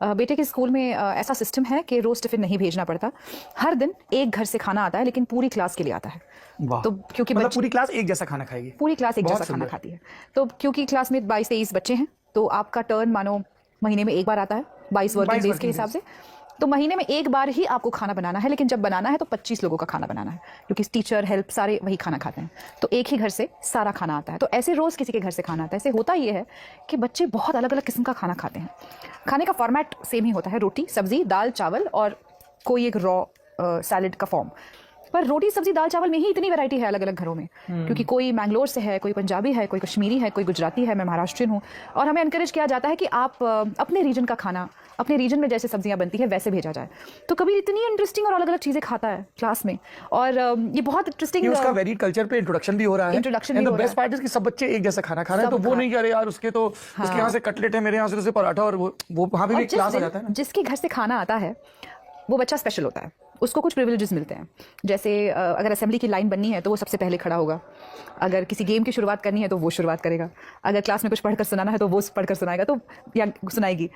बेटे के स्कूल में ऐसा सिस्टम है कि रोज टिफिन नहीं भेजना पड़ता। हर दिन एक घर से खाना आता है, लेकिन पूरी क्लास के लिए आता है। तो क्योंकि मतलब पूरी क्लास एक जैसा खाना खाएगी? पूरी क्लास एक जैसा खाना खाती है। तो क्योंकि क्लास में 22-23 बच्चे हैं, तो आपका टर्न मानो महीने में एक बार आता है, 22 वर्किंग डेज के हिसाब से। तो महीने में एक बार ही आपको खाना बनाना है, लेकिन जब बनाना है तो 25 लोगों का खाना बनाना है, क्योंकि टीचर हेल्प सारे वही खाना खाते हैं। तो एक ही घर से सारा खाना आता है। तो ऐसे रोज़ किसी के घर से खाना आता है। ऐसे होता ये है कि बच्चे बहुत अलग अलग किस्म का खाना खाते हैं। खाने का फॉर्मेट सेम ही होता है, रोटी सब्जी दाल चावल और कोई एक रॉ सैलड का फॉर्म। पर रोटी सब्जी दाल चावल में ही इतनी वैरायटी है अलग अलग घरों में, क्योंकि कोई मैंगलोर से है, कोई पंजाबी है, कोई कश्मीरी है, कोई गुजराती है, मैं महाराष्ट्रियन हूँ। और हमें इनकरेज किया जाता है कि आप अपने रीजन का खाना, अपने रीजन में जैसे सब्जियां बनती है वैसे भेजा जाए। तो कभी इतनी इंटरेस्टिंग और अलग अलग चीज़ें खाता है क्लास में, और ये बहुत इंटरेस्टिंग। उसका वेरिड कल्चर पे इंट्रोडक्शन भी हो रहा है। इंट्रोडक्शन भी हो रहा है। बेस्ट पार्ट है कि सब बच्चे एक जैसा खाना खा रहे हैं, तो वो नहीं कह रहे यार उसके तो उसके यहाँ से कटलेट है, मेरे यहाँ से पराठा, और वो वहाँ पे भी क्लास आ जाता है ना। जिसके घर से खाना आता है वो बच्चा स्पेशल होता है, उसको कुछ प्रिविलेजेस मिलते हैं। जैसे अगर असेंबली की लाइन बननी है तो वो सबसे पहले खड़ा होगा, अगर किसी गेम की शुरुआत करनी है तो वो शुरुआत करेगा, अगर क्लास में कुछ पढ़कर सुनाना है तो वो पढ़कर सुनाएगा, तो या सुनाएगी।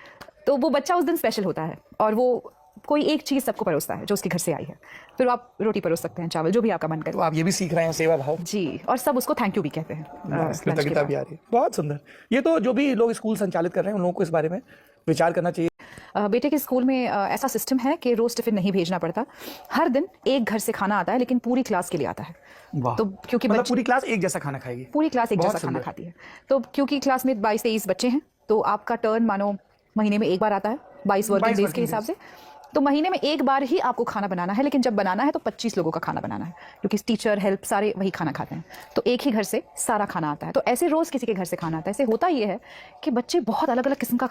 तो वो बच्चा उस दिन स्पेशल होता है, और वो कोई एक चीज़ सबको परोसता है जो उसके घर से आई है। फिर आप रोटी परोस सकते हैं, चावल, जो भी आपका मन करे। तो आप ये भी सीख रहे हैं सेवा भाव जी, और सब उसको थैंक यू भी कहते हैं। कृतज्ञता भी आ रही है। बहुत सुंदर। ये तो जो भी लोग स्कूल संचालित कर रहे हैं उन लोगों को इस बारे में विचार करना चाहिए। बेटे के स्कूल में ऐसा सिस्टम है कि रोज टिफिन नहीं भेजना पड़ता। हर दिन एक घर से खाना आता है, लेकिन पूरी क्लास के लिए आता है। तो क्योंकि मतलब पूरी क्लास एक जैसा खाना खाएगी? पूरी क्लास एक जैसा खाना खाती है। तो क्योंकि क्लास में 22-23 बच्चे हैं, तो आपका टर्न मानो महीने में एक बार आता है, 22 वर्किंग डेज के हिसाब से। तो महीने में एक बार ही आपको खाना बनाना है, लेकिन जब बनाना है तो 25 लोगों का खाना बनाना है, क्योंकि टीचर हेल्प सारे वही खाना खाते हैं। तो एक ही घर से सारा खाना आता है। तो ऐसे रोज़ किसी के घर से खाना आता है। ऐसे होता ये है कि बच्चे बहुत अलग अलग किस्म का